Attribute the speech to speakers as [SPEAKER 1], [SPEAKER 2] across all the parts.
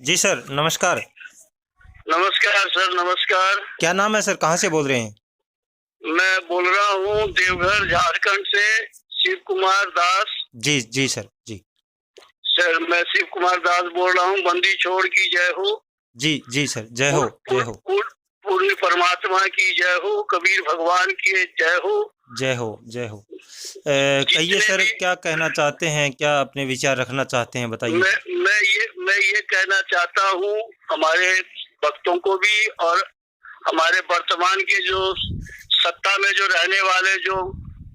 [SPEAKER 1] जी sir, नमस्कार।
[SPEAKER 2] नमस्कार sir, नमस्कार।
[SPEAKER 1] क्या नाम है सर? कहाँ से बोल रहे हैं?
[SPEAKER 2] मैं बोल रहा हूँ देवघर झारखंड से शिव कुमार दास।
[SPEAKER 1] जी, जी सर, जी।
[SPEAKER 2] सर मैं शिव कुमार दास बोल रहा हूँ। बंदी छोड़ की जय हो।
[SPEAKER 1] जी, जी सर, जय हो,
[SPEAKER 2] पूर्ण
[SPEAKER 1] जय
[SPEAKER 2] पूर्ण
[SPEAKER 1] हो।
[SPEAKER 2] पूर्ण पूर्ण परमात्मा की जय हो, कबीर भगवान की जय हो।
[SPEAKER 1] जय हो, जय हो। कहिए
[SPEAKER 2] जितने
[SPEAKER 1] सर,
[SPEAKER 2] भी
[SPEAKER 1] क्या कहना चाहते हैं? क्या अपने विचार रखना चाहते हैं? बताइए
[SPEAKER 2] मैं
[SPEAKER 1] सर।
[SPEAKER 2] मैं ये कहना चाहता हूँ हमारे भक्तों को भी, और हमारे वर्तमान के जो सत्ता में जो रहने वाले जो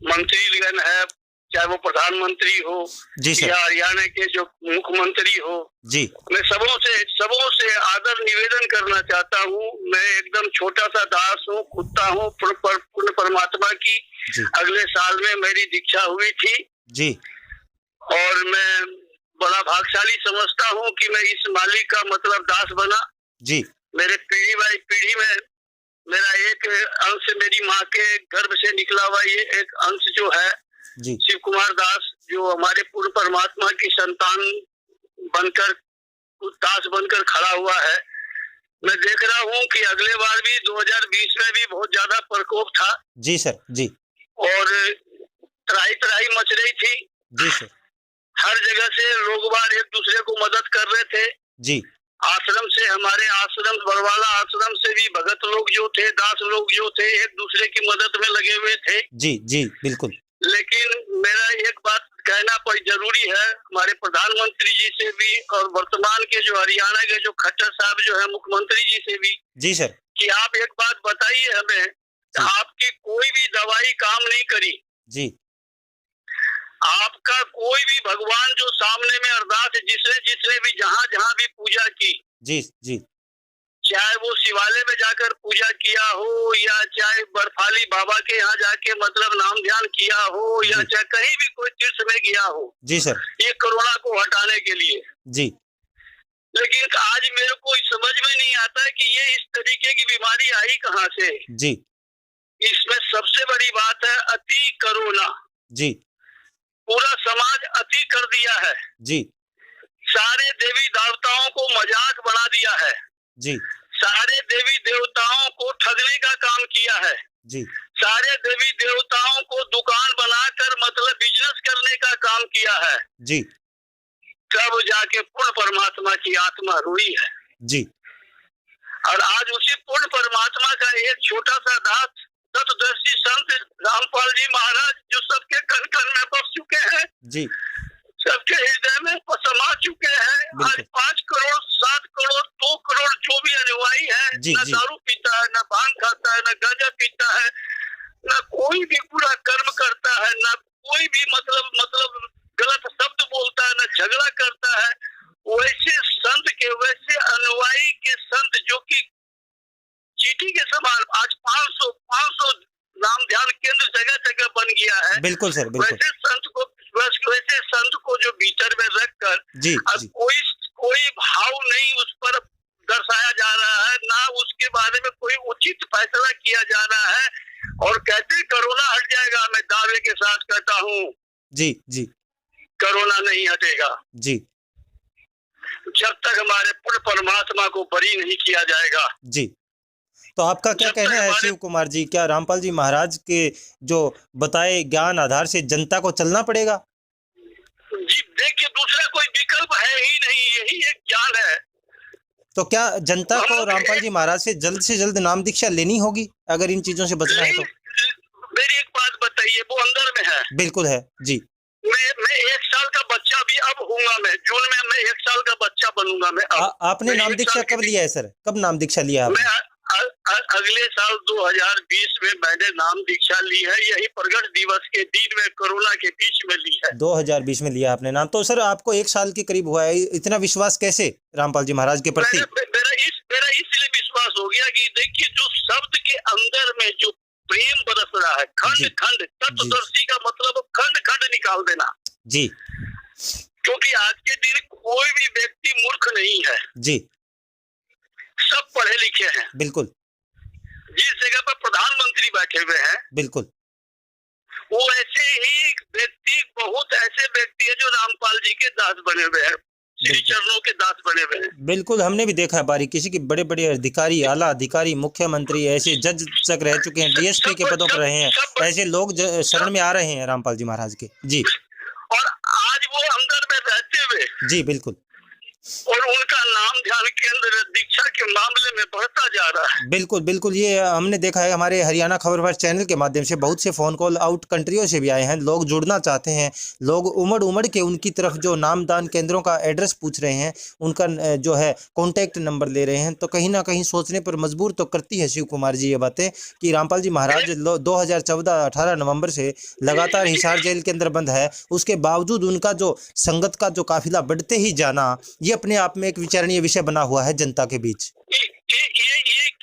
[SPEAKER 2] मंत्रीगण है, चाहे वो प्रधानमंत्री हो
[SPEAKER 1] जी सर।
[SPEAKER 2] या हरियाणा के जो मुख्यमंत्री हो,
[SPEAKER 1] जी,
[SPEAKER 2] मैं सबों से आदर निवेदन करना चाहता हूँ। मैं एकदम छोटा सा दास हूँ, कुत्ता हूँ पूर्ण परमात्मा की।
[SPEAKER 1] जी,
[SPEAKER 2] अगले साल में मेरी दीक्षा हुई थी
[SPEAKER 1] जी,
[SPEAKER 2] और मैं बड़ा भाग्यशाली समझता हूँ कि मैं इस मालिक का मतलब दास बना।
[SPEAKER 1] जी,
[SPEAKER 2] मेरे पीढ़ी बाई पीढ़ी में मेरा एक अंश मेरी माँ के गर्भ से निकला हुआ ये एक अंश जो है
[SPEAKER 1] जी,
[SPEAKER 2] शिव कुमार दास, जो हमारे पूर्ण परमात्मा की संतान बनकर, दास बनकर खड़ा हुआ है। मैं देख रहा हूँ कि अगले बार भी 2020 में भी बहुत ज्यादा प्रकोप था
[SPEAKER 1] जी सर, जी,
[SPEAKER 2] और त्राही त्राही मच रही थी।
[SPEAKER 1] जी सर,
[SPEAKER 2] हर जगह से लोग बार एक दूसरे को मदद कर रहे थे।
[SPEAKER 1] जी,
[SPEAKER 2] आश्रम से, हमारे आश्रम बरवाला आश्रम से भी भगत लोग जो थे, दास लोग जो थे, एक दूसरे की मदद में लगे हुए थे।
[SPEAKER 1] जी, जी, बिल्कुल।
[SPEAKER 2] लेकिन मेरा एक बात कहना पर जरूरी है हमारे प्रधानमंत्री जी से भी, और वर्तमान के जो हरियाणा के जो खट्टर साहब जो है मुख्यमंत्री जी से भी,
[SPEAKER 1] जी सर,
[SPEAKER 2] कि आप एक बात बताइए हमें,
[SPEAKER 1] जी,
[SPEAKER 2] आपकी कोई भी दवाई काम नहीं करी।
[SPEAKER 1] जी,
[SPEAKER 2] आपका कोई भी भगवान जो सामने में अरदास जिसने जिसने भी जहाँ जहाँ भी पूजा की,
[SPEAKER 1] जी, जी,
[SPEAKER 2] चाहे वो शिवालय में जाकर पूजा किया हो या चाहे बर्फाली बाबा के यहाँ जाके मतलब नाम ध्यान किया हो या
[SPEAKER 1] जी,
[SPEAKER 2] चाहे कहीं भी कोई तीर्थ में गया हो,
[SPEAKER 1] जी सर,
[SPEAKER 2] ये कोरोना को हटाने के लिए।
[SPEAKER 1] जी,
[SPEAKER 2] लेकिन आज मेरे को समझ में नहीं आता है कि ये इस तरीके की बीमारी आई कहाँ से।
[SPEAKER 1] जी,
[SPEAKER 2] इसमें सबसे बड़ी बात है अति करोना।
[SPEAKER 1] जी,
[SPEAKER 2] पूरा समाज अति कर दिया है।
[SPEAKER 1] जी,
[SPEAKER 2] सारे देवी देवताओं को मजाक बना दिया है।
[SPEAKER 1] जी,
[SPEAKER 2] सारे देवी देवताओं को ठगने का काम किया है।
[SPEAKER 1] जी,
[SPEAKER 2] सारे देवी देवताओं को दुकान बनाकर मतलब बिजनेस करने का काम किया है।
[SPEAKER 1] जी,
[SPEAKER 2] तब जाके पूर्ण परमात्मा की आत्मा रोई है।
[SPEAKER 1] जी,
[SPEAKER 2] और आज उसी पूर्ण परमात्मा का एक छोटा सा दास तत्वदर्शी संत रामपाल जी महाराज, जो सबके कण कण में बस चुके हैं,
[SPEAKER 1] जी,
[SPEAKER 2] सबके हृदय में समा चुके हैं। आज
[SPEAKER 1] बिल्कुल।
[SPEAKER 2] 5 करोड़, 7 करोड़, 2 करोड़ जो भी अनुयायी है,
[SPEAKER 1] जी,
[SPEAKER 2] न
[SPEAKER 1] जी,
[SPEAKER 2] दारू पीता है, न भांग खाता है, न गांजा पीता है, न कोई भी बुरा कर्म करता है, न कोई भी मतलब गलत शब्द बोलता है, न झगड़ा करता है। वैसे संत के, वैसे अनुयायी के संत जो कि चीटी के समान आज 500 नाम ध्यान केंद्र जगह जगह बन गया है।
[SPEAKER 1] बिल्कुल सर, बिल्कुल।
[SPEAKER 2] वैसे संत को जो भीतर में रखकर
[SPEAKER 1] जी,
[SPEAKER 2] अब
[SPEAKER 1] जी,
[SPEAKER 2] कोई भाव नहीं उस पर दर्शाया जा रहा है, ना उसके बारे में कोई उचित फैसला किया जा रहा है। और कहते कोरोना हट जाएगा, मैं दावे के साथ कहता हूँ
[SPEAKER 1] जी, जी,
[SPEAKER 2] कोरोना नहीं हटेगा
[SPEAKER 1] जी,
[SPEAKER 2] जब तक हमारे पूर्ण परमात्मा को बरी नहीं किया जाएगा।
[SPEAKER 1] जी। तो आपका क्या
[SPEAKER 2] जब
[SPEAKER 1] कहना
[SPEAKER 2] तक
[SPEAKER 1] है
[SPEAKER 2] हमारे
[SPEAKER 1] शिव कुमार जी? क्या रामपाल जी महाराज के जो बताए ज्ञान आधार से जनता को चलना पड़ेगा?
[SPEAKER 2] जी देखिए, दूसरा कोई विकल्प है ही नहीं, यही एक ज्ञान है।
[SPEAKER 1] तो क्या जनता
[SPEAKER 2] हम
[SPEAKER 1] को
[SPEAKER 2] लोग
[SPEAKER 1] रामपाल जी महाराज से जल्द नाम दीक्षा लेनी होगी अगर इन चीजों से बचना है तो?
[SPEAKER 2] मेरी एक बात बताइए, वो अंदर में है।
[SPEAKER 1] बिल्कुल है जी।
[SPEAKER 2] मैं 1 साल का बच्चा भी अब हूँगा, मैं जून में मैं 1 साल का बच्चा बनूंगा मैं अब।
[SPEAKER 1] आपने
[SPEAKER 2] मैं
[SPEAKER 1] नाम
[SPEAKER 2] 1
[SPEAKER 1] दीक्षा
[SPEAKER 2] साल
[SPEAKER 1] कब लिया है सर? कब नाम दीक्षा लिया
[SPEAKER 2] मैं
[SPEAKER 1] आपने?
[SPEAKER 2] अगले साल 2020 में मैंने नाम दीक्षा ली है, यही प्रगट दिवस के दिन में कोरोना के बीच में ली है।
[SPEAKER 1] 2020 में लिया आपने नाम। तो सर आपको 1 साल के करीब हुआ है, इतना विश्वास कैसे रामपाल जी महाराज के प्रति?
[SPEAKER 2] मेरा इसलिए विश्वास हो गया कि देखिए, जो शब्द के अंदर में जो प्रेम बरस रहा है, खंड खंड,
[SPEAKER 1] जी,
[SPEAKER 2] तत्वदर्शी का मतलब खंड खंड निकाल देना।
[SPEAKER 1] जी,
[SPEAKER 2] क्योंकि आज के दिन कोई भी व्यक्ति मूर्ख नहीं है,
[SPEAKER 1] जी,
[SPEAKER 2] सब पढ़े लिखे हैं।
[SPEAKER 1] बिल्कुल,
[SPEAKER 2] जिस जगह पर प्रधानमंत्री बैठे हुए हैं,
[SPEAKER 1] बिल्कुल,
[SPEAKER 2] वो ऐसे ही व्यक्ति, बहुत ऐसे व्यक्ति है जो रामपाल जी के दास बने हुए हैं। श्री
[SPEAKER 1] बिल्कुल
[SPEAKER 2] चरणों के दास बने हुए हैं।
[SPEAKER 1] बिल्कुल, हमने भी देखा है बारीकी से कि बड़े बड़े अधिकारी, आला अधिकारी, मुख्यमंत्री, ऐसे जज तक रह चुके हैं, डीएसपी के
[SPEAKER 2] सब
[SPEAKER 1] पदों पर
[SPEAKER 2] सब
[SPEAKER 1] रहे हैं,
[SPEAKER 2] सब
[SPEAKER 1] ऐसे लोग शरण में आ रहे हैं रामपाल जी महाराज के। जी
[SPEAKER 2] और आज वो अंदर में रहते हुए
[SPEAKER 1] जी बिल्कुल
[SPEAKER 2] और उनका नाम ध्यान केंद्र दीक्षा के मामले में बढ़ता जा रहा है।
[SPEAKER 1] बिल्कुल बिल्कुल, ये हमने देखा है हमारे हरियाणा खबरवार चैनल के माध्यम से बहुत से फ़ोन कॉल आउट कंट्रियों से भी आए हैं। लोग जुड़ना चाहते हैं, लोग उमड़ उमड़ के उनकी तरफ जो नामदान केंद्रों का एड्रेस पूछ रहे हैं, उनका जो है कॉन्टैक्ट नंबर ले रहे हैं। तो कहीं ना कहीं सोचने पर मजबूर तो करती है शिव कुमार जी ये बातें कि रामपाल जी महाराज 2014 18 नवंबर से लगातार हिसार जेल के अंदर बंद है, उसके बावजूद उनका जो संगत का जो काफिला बढ़ते ही जाना, ये अपने आप में एक विचारणीय विषय बना हुआ है जनता के बीच।
[SPEAKER 2] ये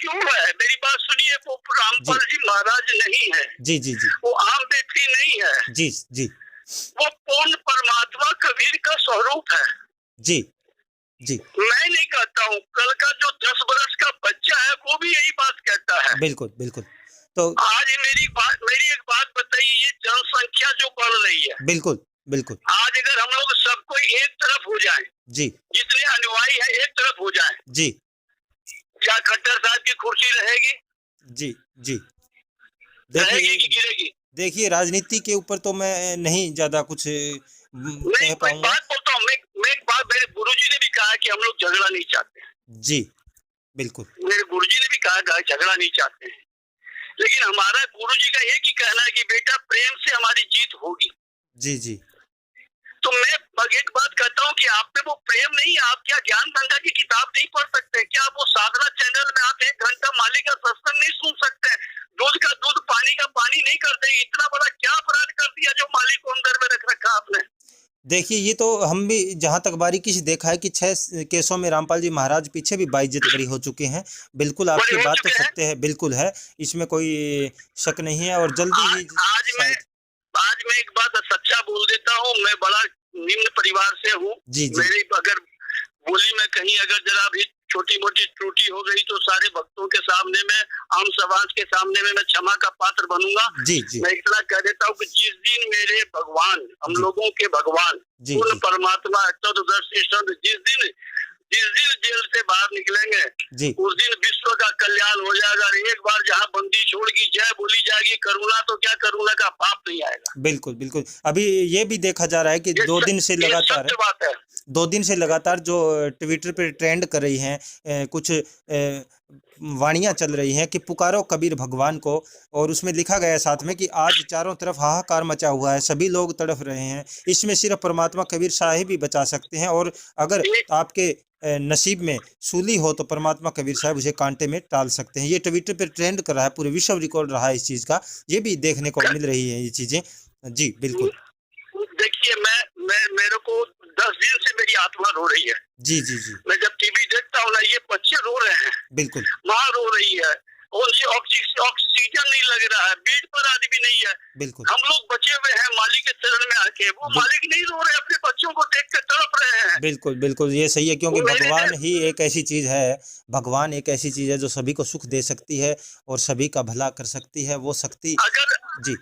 [SPEAKER 2] क्यों है? मेरी बात सुनिए, वो रामपाल जी महाराज नहीं है,
[SPEAKER 1] जी जी जी
[SPEAKER 2] वो आम व्यक्ति नहीं है,
[SPEAKER 1] जी जी
[SPEAKER 2] वो पूर्ण परमात्मा कबीर का स्वरूप है।
[SPEAKER 1] जी जी
[SPEAKER 2] मैं नहीं कहता हूँ, कल का जो 10 बरस का बच्चा है वो भी यही बात कहता है।
[SPEAKER 1] बिल्कुल बिल्कुल। तो
[SPEAKER 2] आज मेरी एक बात बताइए, ये जनसंख्या जो बढ़ रही है,
[SPEAKER 1] बिल्कुल बिल्कुल
[SPEAKER 2] आज अगर हम लोग सबको एक तरफ हो जाए,
[SPEAKER 1] जी
[SPEAKER 2] जितने अनुयायी है एक तरफ हो जाए,
[SPEAKER 1] जी
[SPEAKER 2] क्या खट्टर साहब की कुर्सी रहेगी?
[SPEAKER 1] जी जी
[SPEAKER 2] रहेगी कि
[SPEAKER 1] देखिए
[SPEAKER 2] गिरेगी?
[SPEAKER 1] देखिए, राजनीति के ऊपर तो मैं नहीं ज्यादा कुछ
[SPEAKER 2] नहीं,
[SPEAKER 1] कह
[SPEAKER 2] मैं
[SPEAKER 1] पाऊंगा।
[SPEAKER 2] बात बोलता हूँ, मैं एक बात, मेरे गुरुजी ने भी कहा कि हम लोग झगड़ा नहीं चाहते।
[SPEAKER 1] जी बिल्कुल
[SPEAKER 2] मेरे गुरुजी ने भी कहा झगड़ा नहीं चाहते हैं, लेकिन हमारा गुरुजी का एक ही कहना है कि बेटा प्रेम से हमारी जीत होगी।
[SPEAKER 1] जी जी
[SPEAKER 2] तो मैं एक बात कहता हूँ कि आप में वो प्रेम नहीं है, आप क्या ज्ञान गंगा की किताब नहीं पढ़ सकते? क्या आप वो साधना चैनल में आप 1 घंटा मालिक का सत्संग नहीं सुन सकते? दूध का दूध पानी का पानी नहीं करते? इतना बड़ा क्या अपराध कर दिया जो मालिक को अंदर में रख रखा आपने?
[SPEAKER 1] देखिए, ये तो हम भी जहाँ तक बारीकी से देखा है कि 6 केसों में रामपाल जी महाराज पीछे भी बाइज्जत बरी हो चुके हैं। बिल्कुल आपकी
[SPEAKER 2] बड़े हो
[SPEAKER 1] बात तो
[SPEAKER 2] चुके हैं।
[SPEAKER 1] सत्य है, बिल्कुल है, इसमें कोई शक नहीं है। और जल्दी ही शायद
[SPEAKER 2] आज मैं एक बात सच्चा बोल देता हूँ, मैं बड़ा निम्न परिवार से हूँ।
[SPEAKER 1] जी जी
[SPEAKER 2] मेरी अगर बोली में कहीं अगर जरा भी छोटी मोटी त्रुटि हो गई तो सारे भक्तों के सामने में, आम समाज के सामने में मैं क्षमा का पात्र बनूंगा।
[SPEAKER 1] जी जी
[SPEAKER 2] मैं इतना कह देता हूँ कि जिस दिन मेरे भगवान, हम
[SPEAKER 1] जी
[SPEAKER 2] लोगों के भगवान,
[SPEAKER 1] जी
[SPEAKER 2] पूर्ण
[SPEAKER 1] जी
[SPEAKER 2] परमात्मा तत्वदर्शी संत जिस दिन जेल से बाहर निकलेंगे,
[SPEAKER 1] जी
[SPEAKER 2] उस दिन विश्व का कल्याण हो जाएगा। और एक बार जहाँ बंदी छोड़ की जय बोली जाएगी, करुणा तो क्या, करुणा का पाप नहीं आएगा।
[SPEAKER 1] बिल्कुल बिल्कुल। अभी ये भी देखा जा रहा है कि 2 दिन से
[SPEAKER 2] ये
[SPEAKER 1] लगातार
[SPEAKER 2] सत्य बात है।
[SPEAKER 1] 2 दिन से लगातार जो ट्विटर पे ट्रेंड कर रही हैं, कुछ वाणियाँ चल रही हैं कि पुकारो कबीर भगवान को, और उसमें लिखा गया है साथ में कि आज चारों तरफ हाहाकार मचा हुआ है, सभी लोग तड़फ रहे हैं, इसमें सिर्फ परमात्मा कबीर साहिब ही बचा सकते हैं, और अगर आपके नसीब में सूली हो तो परमात्मा कबीर साहब उसे कांटे में टाल सकते हैं। ये ट्विटर पर ट्रेंड कर रहा है, पूरे विश्व रिकॉर्ड रहा है इस चीज़ का, ये भी देखने को मिल रही है ये चीज़ें। जी बिल्कुल।
[SPEAKER 2] देखिए, मैं मेरे को 10 दिन से मेरी आत्मा रो रही है।
[SPEAKER 1] जी जी जी
[SPEAKER 2] मैं जब टीवी देखता हूँ ना, ये बच्चे रो रहे हैं,
[SPEAKER 1] बिल्कुल
[SPEAKER 2] माँ रो रही है, उनसे ऑक्सीजन नहीं लग रहा है, बेड पर आदमी नहीं है,
[SPEAKER 1] बिल्कुल
[SPEAKER 2] हम लोग बचे हुए हैं मालिक के चरण में आके, वो मालिक नहीं रो रहे, अपने बच्चों को देख के तड़प रहे हैं।
[SPEAKER 1] बिल्कुल बिल्कुल, ये सही है, क्योंकि
[SPEAKER 2] मेरे
[SPEAKER 1] भगवान ही एक ऐसी चीज़ है, भगवान एक ऐसी चीज़ है जो सभी को सुख दे सकती है और सभी का भला कर सकती है। वो शक्ति जी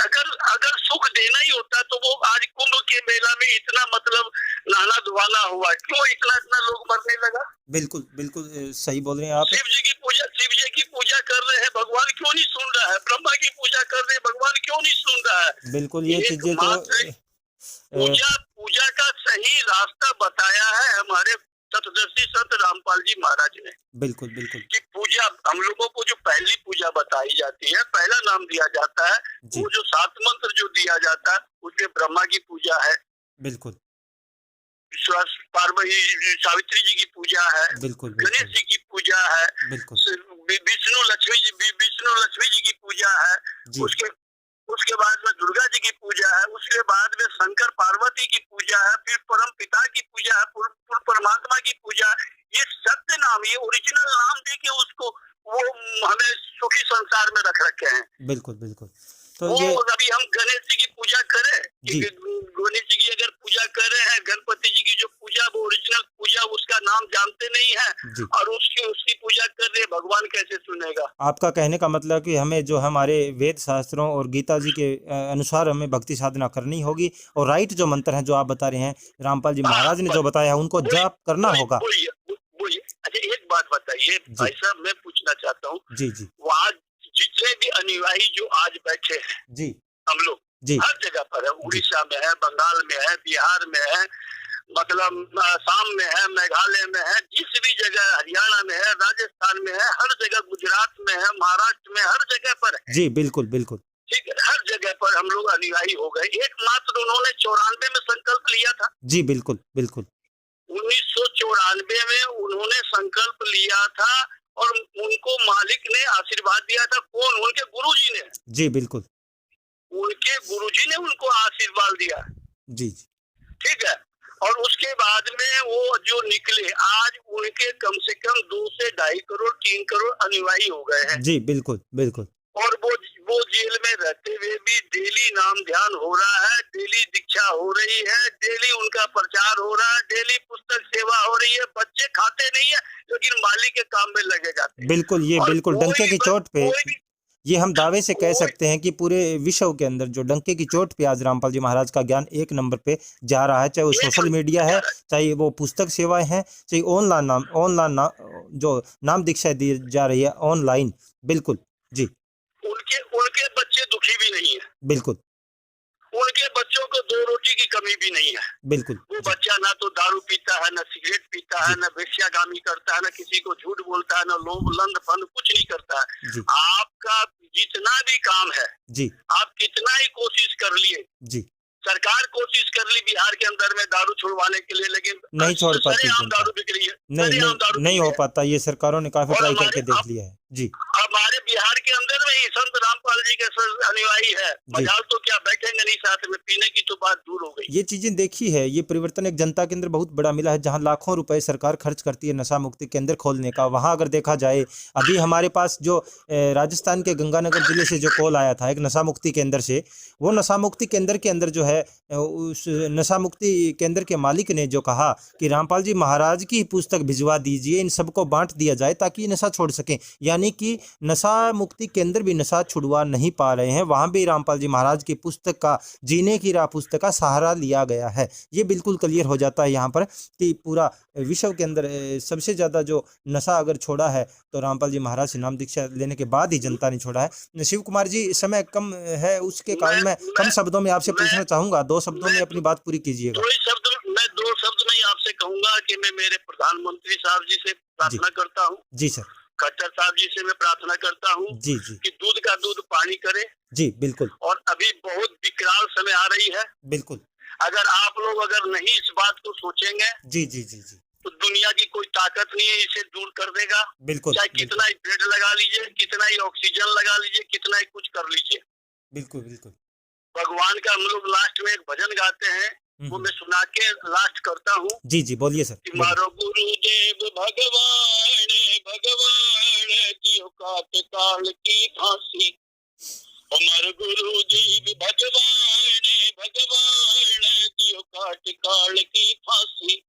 [SPEAKER 2] अगर सुख देना ही होता तो वो आज कुंभ के मेला में इतना मतलब नहाना धुआना हुआ, क्यों इतना लोग मरने लगा?
[SPEAKER 1] बिल्कुल बिल्कुल, सही बोल रहे हैं आप।
[SPEAKER 2] शिव जी की पूजा कर रहे हैं, भगवान क्यों नहीं सुन रहा है? ब्रह्मा की पूजा कर रहे हैं, भगवान क्यों नहीं सुन रहा है?
[SPEAKER 1] बिल्कुल, ये चीजें तो
[SPEAKER 2] पूजा का सही रास्ता बताया है हमारे सतदर्शी संत रामपाल जी महाराज ने।
[SPEAKER 1] बिल्कुल बिल्कुल
[SPEAKER 2] कि पूजा हम लोगों को जो पहली पूजा बताई जाती है, पहला नाम दिया जाता है, वो जो 7 मंत्र जो दिया जाता है उसमें ब्रह्मा की पूजा है,
[SPEAKER 1] बिल्कुल
[SPEAKER 2] विश्वास पार्वती सावित्री जी की पूजा है,
[SPEAKER 1] बिल्कुल
[SPEAKER 2] गणेश जी की पूजा है,
[SPEAKER 1] बिल्कुल
[SPEAKER 2] विष्णु लक्ष्मी जी की पूजा है, उसके बाद में दुर्गा जी की पूजा है, उसके बाद में शंकर पार्वती की पूजा है, फिर परम पिता की पूजा है, पूर्ण परमात्मा की पूजा। ये सत्य नाम, ये ओरिजिनल नाम दे के उसको वो हमें सुखी संसार में रख रखे हैं।
[SPEAKER 1] बिल्कुल बिल्कुल। तो
[SPEAKER 2] वो
[SPEAKER 1] ये
[SPEAKER 2] अभी हम गणेश जी की पूजा करें, गणेश जी की अगर पूजा कर रहे हैं, गणपति जी की जो पूजा वो ओरिजिनल पूजा उसका नाम जानते नहीं है, और उसकी पूजा कर रहे, भगवान कैसे सुनेगा?
[SPEAKER 1] आपका कहने का मतलब कि हमें जो हमारे वेद शास्त्रों और गीता जी के अनुसार हमें भक्ति साधना करनी होगी और राइट जो मंत्र हैं जो आप बता रहे हैं रामपाल जी
[SPEAKER 2] हाँ,
[SPEAKER 1] महाराज ने जो
[SPEAKER 2] बस
[SPEAKER 1] बताया उनको
[SPEAKER 2] वही
[SPEAKER 1] जाप करना
[SPEAKER 2] वही
[SPEAKER 1] होगा।
[SPEAKER 2] बोलिए। अच्छा एक बात बताइए
[SPEAKER 1] जी
[SPEAKER 2] भाई साहब, मैं पूछना चाहता हूँ,
[SPEAKER 1] जी जी
[SPEAKER 2] वहाँ जितने भी अनुयायी जो आज बैठे हैं
[SPEAKER 1] जी
[SPEAKER 2] हम लोग,
[SPEAKER 1] जी
[SPEAKER 2] हर जगह पर है,
[SPEAKER 1] जी
[SPEAKER 2] उड़ीसा में है, बंगाल में है, बिहार में है, मतलब असम में है, मेघालय में है, जिस भी जगह, हरियाणा में है, राजस्थान में है, हर जगह, गुजरात में है, महाराष्ट्र में, हर जगह पर है।
[SPEAKER 1] जी बिल्कुल बिल्कुल
[SPEAKER 2] ठीक है, हर जगह पर हम लोग अनुयायी हो गए। एकमात्र उन्होंने 94 में संकल्प लिया था।
[SPEAKER 1] जी बिल्कुल बिल्कुल
[SPEAKER 2] 1994 में उन्होंने संकल्प लिया था और उनको मालिक ने आशीर्वाद दिया था। कौन? उनके गुरुजी ने।
[SPEAKER 1] जी बिल्कुल
[SPEAKER 2] उनके गुरुजी ने उनको आशीर्वाद दिया।
[SPEAKER 1] जी जी
[SPEAKER 2] ठीक है, और उसके बाद में वो जो निकले, आज उनके कम से कम 2 से 2.5 करोड़ 3 करोड़ अनुयायी हो गए हैं।
[SPEAKER 1] जी बिल्कुल बिल्कुल
[SPEAKER 2] और वो जेल में रहते हुए भी डेली नाम ध्यान हो रहा है, डेली दीक्षा हो रही है, डेली उनका प्रचार हो रहा है, डेली पुस्तक सेवा हो रही है। बच्चे खाते नहीं है लेकिन मालिक के काम में लगे जाते हैं।
[SPEAKER 1] बिल्कुल ये
[SPEAKER 2] और
[SPEAKER 1] बिल्कुल डंके की चोट पे
[SPEAKER 2] कोई भी
[SPEAKER 1] ये हम दावे से कह
[SPEAKER 2] कोई
[SPEAKER 1] सकते हैं कि पूरे विश्व के अंदर जो डंके की चोट पे आज रामपाल जी महाराज का ज्ञान एक नंबर पे जा रहा है, चाहे वो
[SPEAKER 2] एक
[SPEAKER 1] सोशल मीडिया है, चाहे वो पुस्तक सेवाएं हैं, चाहे ऑनलाइन जो नाम दीक्षा दी जा रही है ऑनलाइन। बिल्कुल जी
[SPEAKER 2] उनके बच्चे दुखी भी नहीं है।
[SPEAKER 1] बिल्कुल
[SPEAKER 2] उनके बच्चों को 2 रोटी की कमी भी नहीं है।
[SPEAKER 1] बिल्कुल
[SPEAKER 2] वो
[SPEAKER 1] जी
[SPEAKER 2] बच्चा ना तो दारू पीता है, ना सिगरेट पीता है,
[SPEAKER 1] जी
[SPEAKER 2] ना वेश्यागामी करता है, ना किसी को झूठ बोलता है, ना लोभ लंड फंड कुछ नहीं करता है।
[SPEAKER 1] जी
[SPEAKER 2] आपका जितना भी काम है,
[SPEAKER 1] जी
[SPEAKER 2] आप कितना ही कोशिश कर लिए,
[SPEAKER 1] जी
[SPEAKER 2] सरकार कोशिश कर ली बिहार के अंदर में दारू छुड़वाने के लिए, लेकिन
[SPEAKER 1] नहीं छोड़ पाती
[SPEAKER 2] सरेआम
[SPEAKER 1] जनता।
[SPEAKER 2] दारू बिक रही है,
[SPEAKER 1] नहीं
[SPEAKER 2] सरेआम
[SPEAKER 1] नहीं
[SPEAKER 2] दारू
[SPEAKER 1] नहीं
[SPEAKER 2] बिक
[SPEAKER 1] हो
[SPEAKER 2] रही है।
[SPEAKER 1] पाता, ये सरकारों ने काफी
[SPEAKER 2] और
[SPEAKER 1] ट्राई करके देख
[SPEAKER 2] हमारे
[SPEAKER 1] लिया है। जी
[SPEAKER 2] हमारे बिहार के अंदर में ही संत रामपाल जी के अनुयायी है।
[SPEAKER 1] जी
[SPEAKER 2] मजाल तो क्या, बैठेंगे नहीं साथ में, पीने की तो बात दूर हो गई।
[SPEAKER 1] ये चीजें देखी है, ये परिवर्तन एक जनता के अंदर बहुत बड़ा मिला है। जहां लाखों रुपए सरकार खर्च करती है नशा मुक्ति केंद्र खोलने का, वहां अगर देखा जाए अभी हमारे पास जो राजस्थान के गंगानगर जिले से जो कॉल आया था एक नशा मुक्ति केंद्र से, वो नशा मुक्ति केंद्र के अंदर जो है उस नशा मुक्ति केंद्र के मालिक ने जो कहा कि रामपाल जी महाराज की पुस्तक भिजवा दीजिए, इन सबको बांट दिया जाए ताकि ये नशा छोड़ सकें। यानी कि नशा मुक्ति केंद्र भी नशा छुड़वा नहीं पा रहे हैं, वहां भी रामपाल जी महाराज की पुस्तक का, जीने की राह पुस्तक का सहारा लिया गया है। ये बिल्कुल क्लियर हो जाता है यहाँ पर कि पूरा विश्व के अंदर सबसे ज़्यादा जो नशा अगर छोड़ा है तो रामपाल जी महाराज से नाम दीक्षा लेने के बाद ही जनता ने छोड़ा है। शिव कुमार जी, समय कम है, उसके कारण मैं कम शब्दों में आपसे पूछना चाहूँगा, 2 शब्दों में अपनी बात पूरी कीजिएगा।
[SPEAKER 2] मैं 2 शब्द में ही आपसे कहूंगा कि मैं मेरे प्रधानमंत्री साहब जी से प्रार्थना करता हूँ,
[SPEAKER 1] जी सर।
[SPEAKER 2] खट्टर साहब जी से मैं प्रार्थना करता हूँ
[SPEAKER 1] जी जी
[SPEAKER 2] कि दूध का दूध पानी करे।
[SPEAKER 1] जी बिल्कुल
[SPEAKER 2] और अभी बहुत विकराल समय आ रही है।
[SPEAKER 1] बिल्कुल
[SPEAKER 2] अगर आप लोग अगर नहीं इस बात को सोचेंगे
[SPEAKER 1] जी जी जी जी
[SPEAKER 2] तो दुनिया की कोई ताकत नहीं है इसे दूर कर देगा।
[SPEAKER 1] बिल्कुल
[SPEAKER 2] चाहे कितना ही बेड लगा लीजिए, कितना ही ऑक्सीजन लगा लीजिए, कितना ही कुछ कर लीजिए।
[SPEAKER 1] बिल्कुल बिल्कुल
[SPEAKER 2] भगवान का हम लोग लास्ट में एक भजन गाते हैं, वो मैं सुना के लास्ट करता हूँ।
[SPEAKER 1] जी जी बोलिए सर।
[SPEAKER 2] कि मारो गुरुदेव भगवान भगवान जियो काट काल की फांसी, हमारे गुरुदेव भगवान भगवान जियो काट काल की फांसी।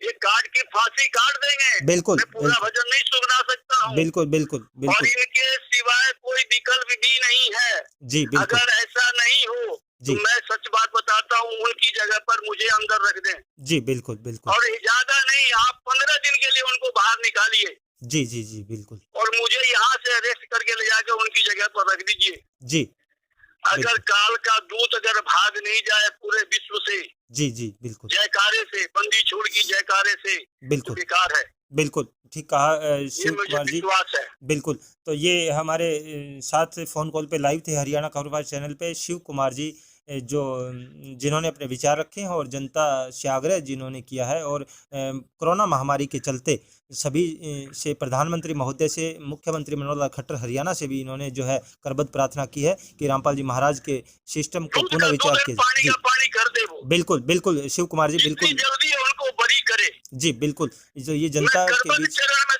[SPEAKER 2] ये काट की फांसी काट देंगे।
[SPEAKER 1] बिल्कुल
[SPEAKER 2] मैं पूरा भजन नहीं सुना सकता हूँ।
[SPEAKER 1] बिल्कुल बिल्कुल
[SPEAKER 2] और
[SPEAKER 1] बिल्कुल
[SPEAKER 2] इनके सिवाय कोई विकल्प भी नहीं है।
[SPEAKER 1] जी बिल्कुल
[SPEAKER 2] अगर ऐसा नहीं हो तो
[SPEAKER 1] जी
[SPEAKER 2] मैं सच बात बताता हूँ, उनकी जगह पर मुझे अंदर रख दें।
[SPEAKER 1] जी बिल्कुल बिल्कुल
[SPEAKER 2] और ज्यादा नहीं, आप 15 दिन के लिए उनको बाहर निकालिए
[SPEAKER 1] जी जी जी बिल्कुल
[SPEAKER 2] और मुझे यहाँ से अरेस्ट करके ले जाकर उनकी जगह पर रख दीजिए।
[SPEAKER 1] जी
[SPEAKER 2] अगर काल का दूत अगर भाग नहीं जाए पूरे विश्व से,
[SPEAKER 1] जी जी बिल्कुल
[SPEAKER 2] जयकारे से, बंदी छोड़ की जयकारे से, तो
[SPEAKER 1] बिल्कुल
[SPEAKER 2] बेकार है।
[SPEAKER 1] बिल्कुल ठीक कहा
[SPEAKER 2] ये
[SPEAKER 1] शिव
[SPEAKER 2] मुझे
[SPEAKER 1] कुमार जी।
[SPEAKER 2] विश्वास है।
[SPEAKER 1] बिल्कुल, तो ये हमारे साथ फ़ोन कॉल पे लाइव थे हरियाणा खबरबाज चैनल पे शिव कुमार जी, जो जिन्होंने अपने विचार रखे हैं और जनता से आग्रह जिन्होंने किया है और कोरोना महामारी के चलते सभी से, प्रधानमंत्री महोदय से, मुख्यमंत्री मनोहर लाल खट्टर हरियाणा से भी इन्होंने जो है करबद्ध प्रार्थना की है कि रामपाल जी महाराज के सिस्टम को
[SPEAKER 2] दूध
[SPEAKER 1] पुनः
[SPEAKER 2] का
[SPEAKER 1] विचार
[SPEAKER 2] दूध
[SPEAKER 1] किया
[SPEAKER 2] पानी
[SPEAKER 1] जी
[SPEAKER 2] का पानी कर दे वो।
[SPEAKER 1] बिल्कुल बिल्कुल शिव कुमार जी
[SPEAKER 2] जितनी
[SPEAKER 1] बिल्कुल
[SPEAKER 2] जल्दी उनको बरी करे।
[SPEAKER 1] जी बिल्कुल, जो ये
[SPEAKER 2] मैं
[SPEAKER 1] जनता के
[SPEAKER 2] करबद्ध
[SPEAKER 1] बीच
[SPEAKER 2] चरण में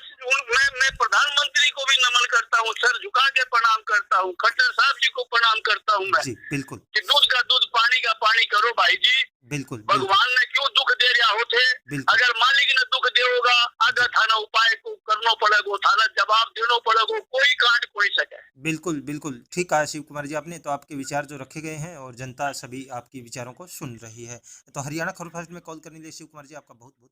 [SPEAKER 2] मैं प्रधानमंत्री को भी नमन करता हूँ, सर झुका के प्रणाम करता हूँ, खट्टर साहब जी को प्रणाम करता हूँ मैं
[SPEAKER 1] जी बिल्कुल
[SPEAKER 2] कि दूध का दूध पानी का पानी करो भाई जी।
[SPEAKER 1] बिल्कुल
[SPEAKER 2] भगवान ने क्यों दुख दे रहा होते,
[SPEAKER 1] बिल्कुल
[SPEAKER 2] अगर मालिक ने दुख दे होगा अगर थाना उपाय को कर करना पड़ेगा, थाना जवाब देना पड़ेगा, कोई काट कोई सके।
[SPEAKER 1] बिल्कुल, बिल्कुल, ठीक कहा शिव कुमार जी आपने। तो आपके विचार जो रखे गए हैं और जनता सभी आपके विचारों को सुन रही है। तो हरियाणा खबर फर्स्ट में कॉल करने के लिए शिव कुमार जी आपका बहुत-बहुत